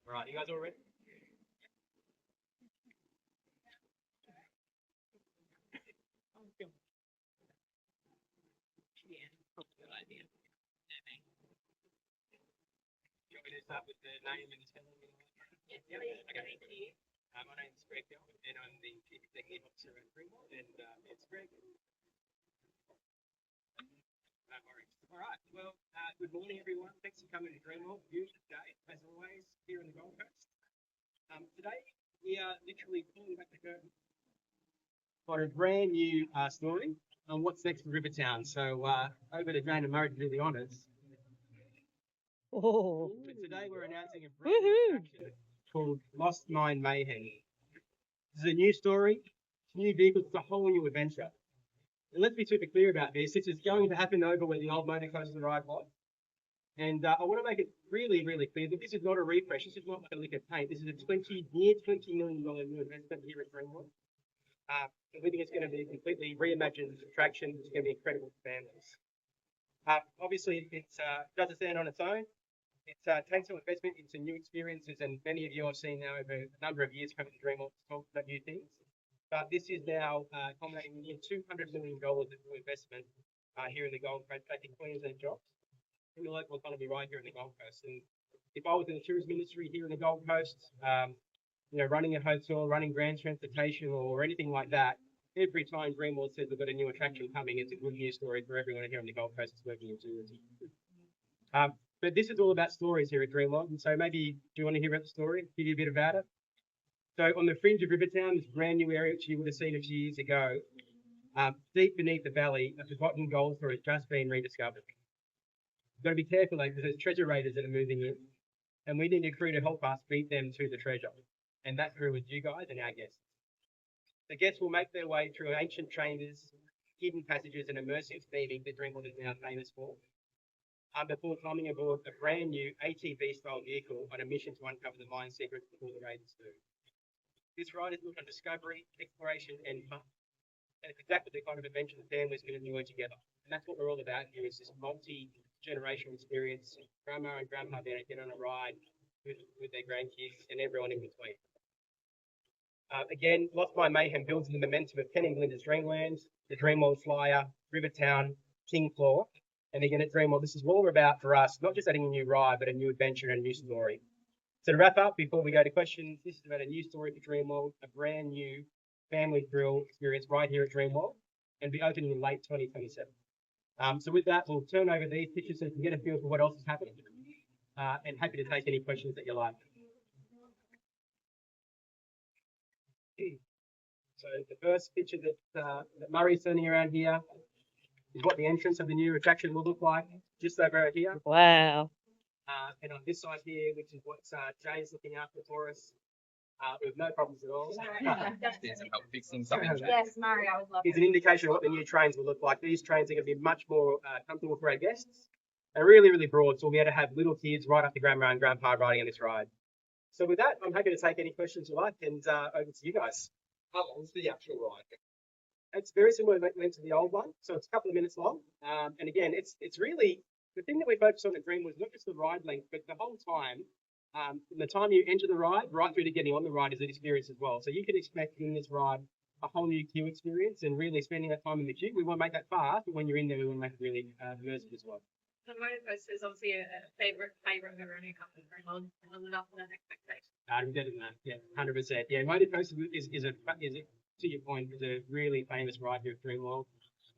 Right, you guys all ready? Yeah, probably a good idea. You want me to start with the name and the spelling? Yes, Yeah, please. okay. Thank you. My name's Greg Hill, and I'm the Chief Executive Officer at Dreamworld, and it's Greg. No worries. All right, well, good morning, everyone. Thanks for coming to Dreamworld. Beautiful day, as always, here in the Gold Coast. Today, we are literally pulling back the curtain for a brand new story on what's next for Rivertown. So, over to Jane and Murray to do the honours. Oh, But today, we're announcing a brand new attraction called Mine Mayhem. This is a new story, new vehicles, it's a whole new adventure. And let's be super clear about this. This is going to happen over where the old motor coaster ride was. And I want to make it really, really clear that this is not a refresh. This is not like a lick of paint. This is a near $20 million new investment here at Dreamworld. We think it's going to be a completely reimagined attraction. It's going to be incredible for families. Obviously, it doesn't stand on its own. It takes some investment into new experiences, and many of you I've seen now over a number of years coming to Dreamworld to talk about new things. But this is now culminating in $200 million of new investment here in the Gold Coast, taking Queensland jobs in the local economy right here in the Gold Coast. And if I was in the tourism industry here in the Gold Coast, running a hotel, running grand transportation, or anything like that, every time Dreamworld says we've got a new attraction coming, it's a good news story for everyone here in the Gold Coast that's working in tourism. But this is all about stories here at Dreamworld, and so maybe do you want to hear about the story? Give you a bit about it. So on the fringe of Rivertown, this brand new area which you would have seen a few years ago, deep beneath the valley, a forgotten gold store has just been rediscovered. You've got to be careful though, because there's treasure raiders that are moving in, and we need a crew to help us beat them to the treasure. And that crew is you guys and our guests. The guests will make their way through ancient chambers, hidden passages, and immersive theming that Dreamworld is now famous for, before climbing aboard a brand new ATV-style vehicle on a mission to uncover the mine secrets before the raiders do. This ride is built on discovery, exploration, and fun. And it's exactly the kind of adventure the families can enjoy together. And that's what we're all about here, is this multi-generational experience. Grandma and grandpa there get on a ride with their grandkids and everyone in between. Again, Mine Mayhem builds on the momentum of Ken and Glinda's Dreamland, the Dreamworld Flyer, Rivertown, King Claw. And again, at Dreamworld, this is what we're about for us, not just adding a new ride, but a new adventure and a new story. So to wrap up, before we go to questions, this is about a new story for Dreamworld, a brand new family thrill experience right here at Dreamworld, and be opening in late 2027. So with that, we'll turn over these pictures so you can get a feel for what else is happening, and happy to take any questions that you like. So the first picture that Murray's turning around here is what the entrance of the new attraction will look like, just over here. wow. And on this side here, which is what Jay's looking after for us, with no problems at all. There's some help fixing something. Yes, Murray, I would love Here's an indication of what the new trains will look like. These trains are going to be much more comfortable for our guests. They're really, really broad, so we'll be able to have little kids right up to grandma and grandpa riding on this ride. So with that, I'm happy to take any questions you like, and over to you guys. How long's the actual ride? It's very similar to the old one, so it's a couple of minutes long. And again, it's really the thing that we focus on at Dream was not just the ride length, but the whole time. From the time you enter the ride right through to getting on the ride is an experience as well. So you can expect in this ride a whole new queue experience and really spending that time in the queue. We want to make that fast, but when you're in there, we want to make it really immersive as well. The motor coaster is obviously a favourite of everyone who comes to Dreamworld, and enough of an expectation. Better than that, yeah, 100%. Yeah, motor coaster is to your point, is a really famous ride here at Dreamworld.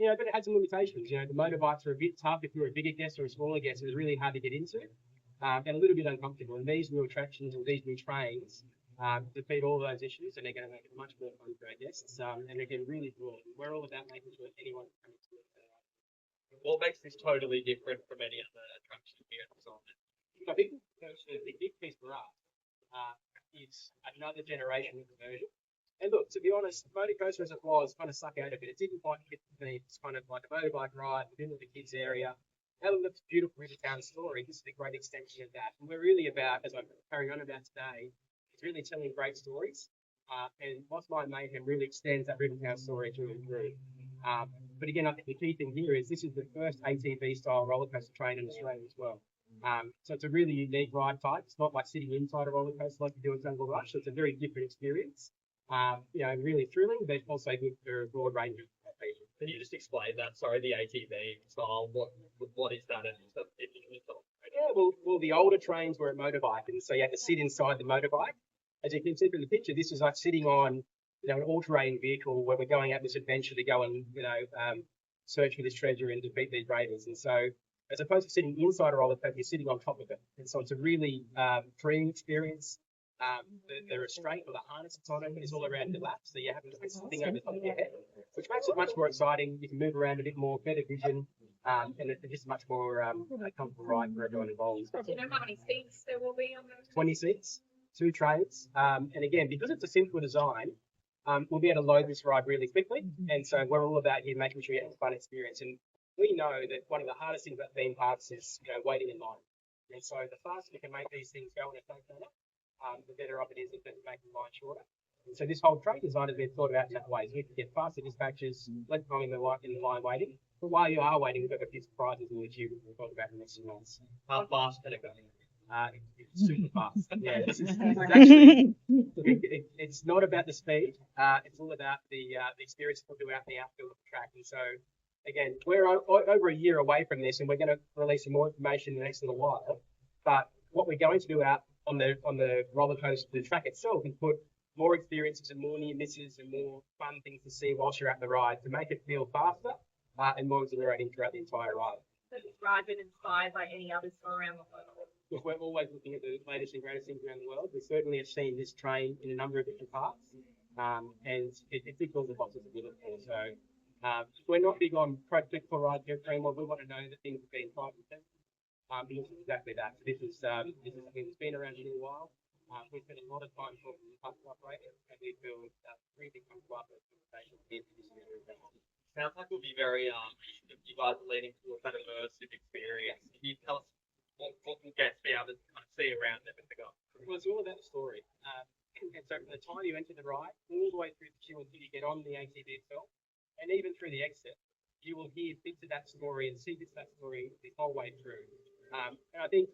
You know, but it had some limitations. You know, the motorbikes are a bit tough if you're a bigger guest or a smaller guest. It was really hard to get into, and a little bit uncomfortable. And these new attractions or these new trains defeat all those issues, and they're going to make it much more fun for our guests. And again, really broad. We're all about making sure anyone can come into it. What makes this totally different from any other attraction here at the Design? I think the big piece for us is another generation of conversion. And look, to be honest, motor coaster as it was kind of suck out a bit. It didn't quite fit the needs. It's kind of like a motorbike ride within the kids area. That looks beautiful Rivertown story. This is a great extension of that. And we're really about, as I'm carrying on about today, it's really telling great stories. And what's Mine Mayhem really extends that Rivertown story through and through. But again, I think the key thing here is this is the first ATV style roller coaster train in Australia as well. So it's a really unique ride type. It's not like sitting inside a roller coaster like you do at Jungle Rush. So it's a very different experience. Really thrilling, but also good for a broad range of people. Can you just explain that? Sorry, the ATV style. What is that? And if you can talk. Yeah, well, the older trains were a motorbike, and so you had to sit inside the motorbike. As you can see from the picture, this is like sitting on, an all-terrain vehicle where we're going out this adventure to go and, search for this treasure and defeat these raiders. And so, as opposed to sitting inside a roller coaster, you're sitting on top of it. And so it's a really freeing experience. The restraint or the harness it's on it is all around your lap, so you have this thing over the top of your head, which makes it much more exciting. You can move around a bit more, better vision, and it's just much more comfortable ride for everyone involved. Do you know how many seats there will be on those? 20 seats, 2 trains, and again, because it's a simple design, we'll be able to load this ride really quickly. And so we're all about here making sure you have a fun experience. And we know that one of the hardest things about theme parks is waiting in line. And so the faster we can make these things go in a safe manner, the better off it is in terms of making the line shorter. And so this whole train design has been thought about in that way. So we can get faster dispatches, less time in the line waiting. But while you are waiting, we've got a few surprises in which we'll talk about in the next few months. How fast can it go? It's super fast. Yeah, this is actually, it's not about the speed. It's all about the experience put throughout the outfield of the track. And so, again, we're over a year away from this, and we're going to release some more information in the next little while. But what we're going to do out on the roller coaster, the track itself, is put more experiences and more near misses and more fun things to see whilst you're at the ride to make it feel faster and more exhilarating throughout the entire ride. Has this ride been inspired by any others from around the world? Look, we're always looking at the latest and greatest things around the world. We certainly have seen this train in a number of different parts, and it ticks all the boxes that we look for. So we're not big on practical rides here at Dreamworld. We want to know that things are being tried and tested. Because it's exactly that. So this is something that's been around a little while. We spent a lot of time talking to park operators, and we feel really comfortable with the conversation with this year. Sounds like it'll be very you guys are leading towards that immersive experience. Can you tell us what will guests be able to kind of see around them as they go? Well, it's all about the story. And so from the time you enter the ride, all the way through the queue until you get on the ATV itself, and even through the exit, you will hear bits of that story and see bits of that story the whole way through. And I think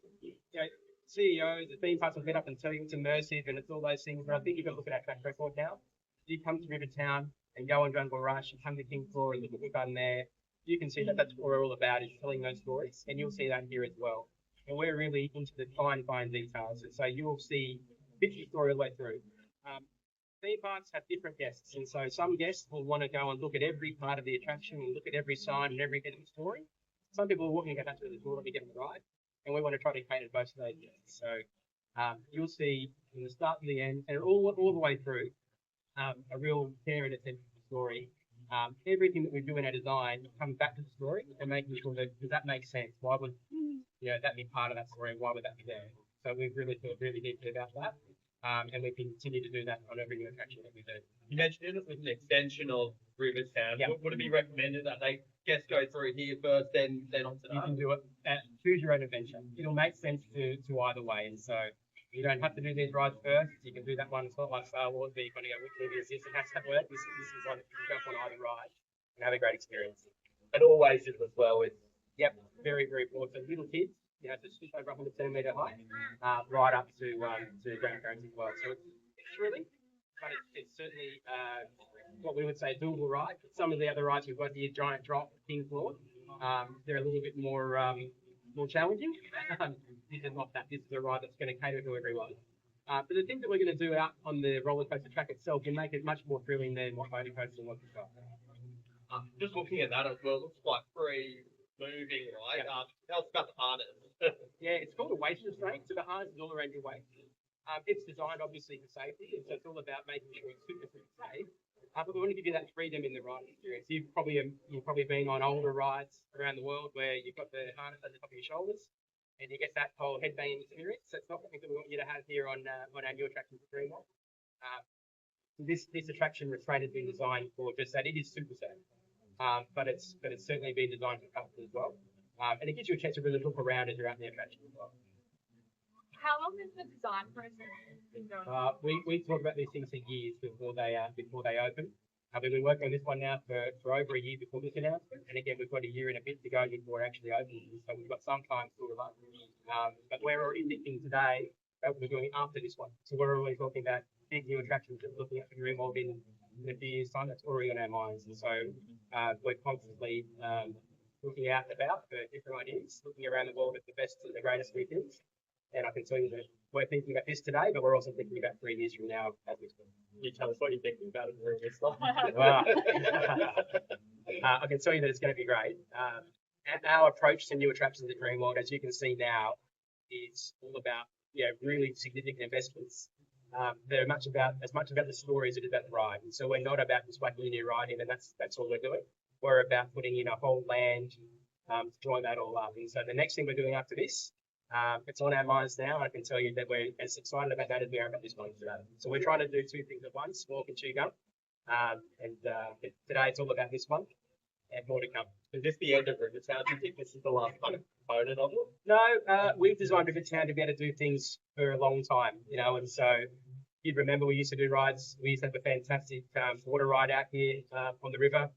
CEOs, the theme parks will get up and tell you it's immersive and it's all those things, but I think you've got to look at our track record now. You come to Rivertown and go on Jungle Rush, you come to King Floor and look what we've done there. You can see that that's what we're all about, is telling those stories, and you'll see that here as well. And we're really into the fine details, and so you'll see bits of the story all the way through. Theme parks have different guests, and so some guests will want to go and look at every part of the attraction and look at every sign and every bit of the story. Some people are walking out to the door, let me get on the ride, and we want to try to cater to both of those guests. So you'll see from the start to the end, and all the way through, a real care and attention to the story. Everything that we do in our design comes back to the story and making sure that, does that make sense? Why would that be part of that story? Why would that be there? So we've really thought really deeply about that, and we continue to do that on every new attraction that we do. You mentioned it was an extension of Rivertown. Yeah. Would it be recommended that they guests go through here first, then onto You can that? do it choose your own adventure. It'll make sense to either way, and so you don't have to do these rides first. You can do that one. It's not like Star Wars where you've got to go, which movie is this? It has to work. This is one that you can go on either ride and have a great experience. And always as well with Yep, very, very broad. So little kids, just switch over 110-metre height, right up to grandparents as well. So it's thrilling, but it's certainly what we would say doable ride. Some of the other rides we've got here, Giant Drop, King Floor, they're a little bit more challenging. This is not that. This is a ride that's going to cater to everyone. But the things that we're going to do out on the roller coaster track itself can make it much more thrilling than what motor coaster was as well. just looking at that as well, it looks like free moving, right? Yeah. Tell us about the harness. Yeah, it's called a waist restraint, so the harness is all around your waist. It's designed obviously for safety, and so it's all about making sure it's super safe. But we want to give you that freedom in the ride experience. You've probably been on older rides around the world where you've got the harness on the top of your shoulders, and you get that whole headbanging experience. So it's not something that we want you to have here on our new attraction for Dreamworld. This attraction restraint has been designed for just that. It is super safe, but it's certainly been designed for comfort as well. And it gives you a chance to really look around as you're out in the attraction as well. How long has the design process been going on? We talk about these things for years before they open. We've been working on this one now for over a year before this announcement, and again, we've got a year and a bit to go before it actually opens, so we've got some time still to run. But we're already thinking today that we're doing after this one. So we're already talking about big new attractions that we're looking at for Dreamworld in a few years' time. That's already on our minds, and so we're constantly looking out and about for different ideas, looking around the world at the best and the greatest we think. And I can tell you that we're thinking about this today, but we're also thinking about 3 years from now as we speak. You tell us what you're thinking about it during this life. Wow. I can tell you that it's going to be great. Our approach to new attractions at Dreamworld, as you can see now, is all about really significant investments. They're as much about the story as it is about the ride. And so we're not about just whacking a new ride in, and that's all we're doing. We're about putting in a whole land to join that all up. And so the next thing we're doing after this, it's on our minds now. I can tell you that we're as excited about that as we are about this one today. So we're trying to do two things at once: walk and chew gum. Today it's all about this one, and more to come. Is this the end of Rivertown? Do you think this is the last kind of component of it? No, we've designed Rivertown to be able to do things for a long time, and so you'd remember we used to do rides. We used to have a fantastic water ride out here on the river.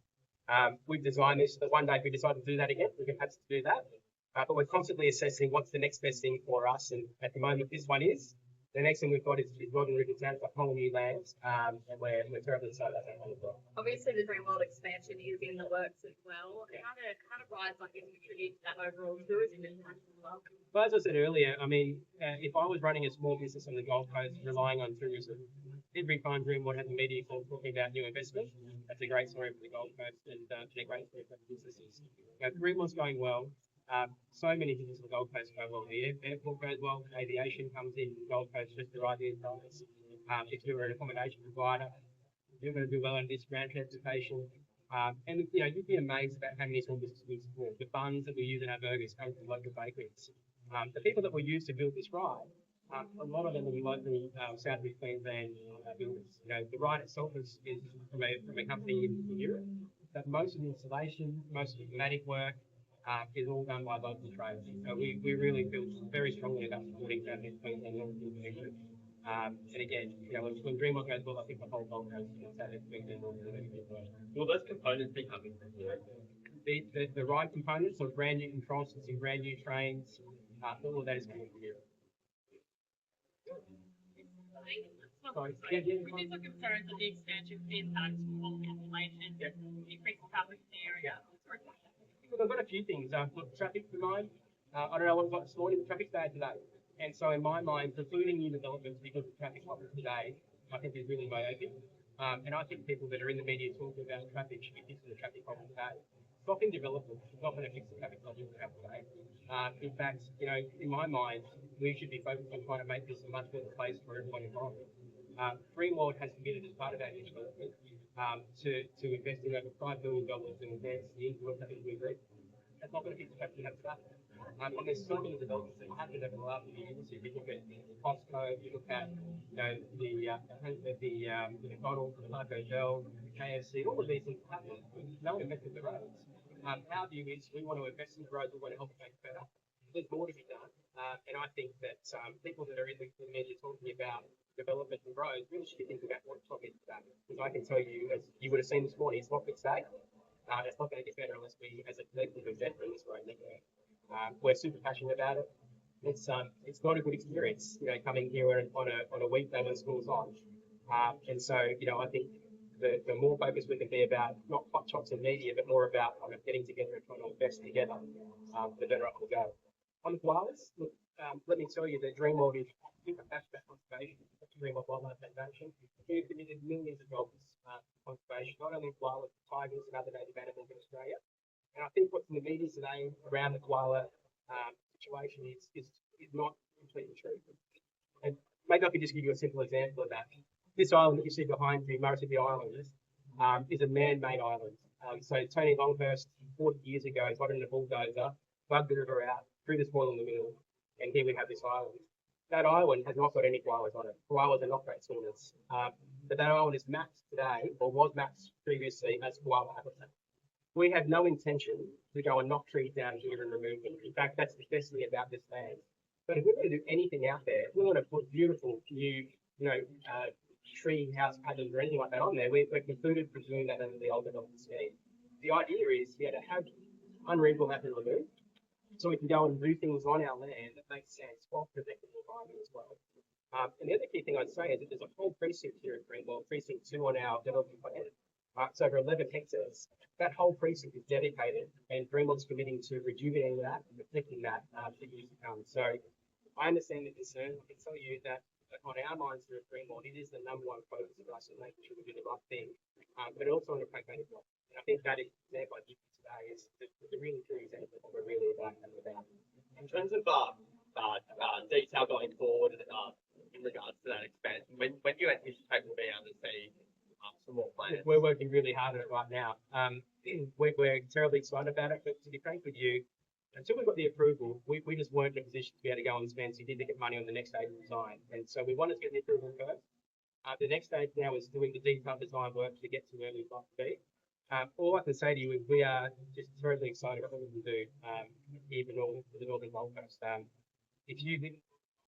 We've designed this so that one day if we decide to do that again, we can perhaps do that. But we're constantly assessing what's the next best thing for us, and at the moment this one is. The next thing we've got is Modern Rivertown. It's a whole new land, and we're terribly excited about that one as well. Obviously, the Dreamworld expansion is in the works as well. How do rides like this contribute to that overall tourism impact as well? Well, as I said earlier, I mean, if I was running a small business on the Gold Coast relying on tourism, every time Dreamworld has a media call talking about new investment, that's a great story for the Gold Coast and a great story for businesses. Dreamworld's going well. So many things on the Gold Coast go well. The airport goes well, aviation comes in the Gold Coast just to ride the entires. If you're an accommodation provider, you're going to do well in this ground transportation. And you'd be amazed about how many small businesses we support. The buns that we use in our burgers come from local bakeries. The people that we use to build this ride, a lot of them are local South East Queensland builders. The ride itself is from a company in Europe, but most of the installation, most of the thematic work, is all done by local trades. So we really feel very strongly about supporting South East Queensland and and again, when Dreamworld goes well, I think the whole Gold Coast and South East Queensland will do really well. Will those components be coming from here? The ride components, so brand new control systems, brand new trains, all of that is coming from here. We did some concerns that the expansion could impact small population, increase traffic in the area. Look, I've got a few things. Look, traffic for mine. I don't know what it was like this morning, but traffic's bad today. And so in my mind, precluding new developments because of traffic problems today, I think is really myopic. And I think people that are in the media talking about traffic should be fixing the traffic problem today. Stopping development is not going to fix the traffic problem we have today. In fact, in my mind, we should be focused on trying to make this a much better place for everyone involved. Dreamworld has committed as part of our new development to investing over $5 billion in advance the influence that we agree. That's not going to fix the traffic we have today. And there's so many developments that happened over the last few years. If you look at Costco, you look at the McDonald's, the Taco Bell, the KFC, all of these things happen. No one invested in the roads. Our view is we want to invest in the roads, we want to help it make better. There's more to be done. And I think that people that are in the media talking about development and roads really should be thinking about what topic is that. Because I can tell you, as you would have seen this morning, it's not good today. It's not going to get better unless we, as a collective, invest in this road network. We're super passionate about it. It's not a good experience, coming here on a weekday when school's on. And so, I think the more focus we can be about not hot shots in media, but more about getting together and trying to invest together, the better it will go. On the koalas, look, let me tell you that Dreamworld is super passionate about conservation. Dreamworld Wildlife Foundation. We've committed millions of dollars to conservation, not only koalas, but tigers and other native animals in Australia. And I think what's in the media today around the koala situation is not completely true. And maybe I could just give you a simple example of that. This island that you see behind me, Immersive Island, is a man-made island. So Tony Longhurst, 40 years ago, got in a bulldozer, bugged the river out, threw the spoil in the middle, and here we have this island. That island has not got any koalas on it. Koalas are not great swimmers. But that island is mapped today, or was mapped previously, as koala habitat. We have no intention to go and knock trees down here and remove them. In fact, that's the destiny about this land. But if we're going to do anything out there, we want to put beautiful new, tree house patterns or anything like that on there. We're concluded from doing that under the old development scheme. The idea is to have unreadable map in Lagoon, so we can go and do things on our land that makes sense while protecting the environment as well. And the other key thing I'd say is that there's a whole precinct here at Dreamworld, precinct 2 on our development plan. It's over 11 hectares. That whole precinct is dedicated, and Dreamworld's committing to rejuvenating that and reflecting that for years to come. So I understand the concern. I can tell you that on our minds here at Dreamworld, it is the number one focus for us in making sure we do the right thing, but also on a pragmatic level. And I think that example I give you today is the really true example of what we're really about and about. In terms of detail going forward in regards to that expansion, when do you anticipate we'll be able to see some more plans? We're working really hard on it right now. We're terribly excited about it, but to be frank with you, until we got the approval, we just weren't in a position to be able to go and spend. So we did to get money on the next stage of design, and so we wanted to get the approval first. The next stage now is doing the detailed design work to get to where we'd like to be. All I can say to you is we are just terribly excited about what we can do, even all the Northern Gold Coast. If you live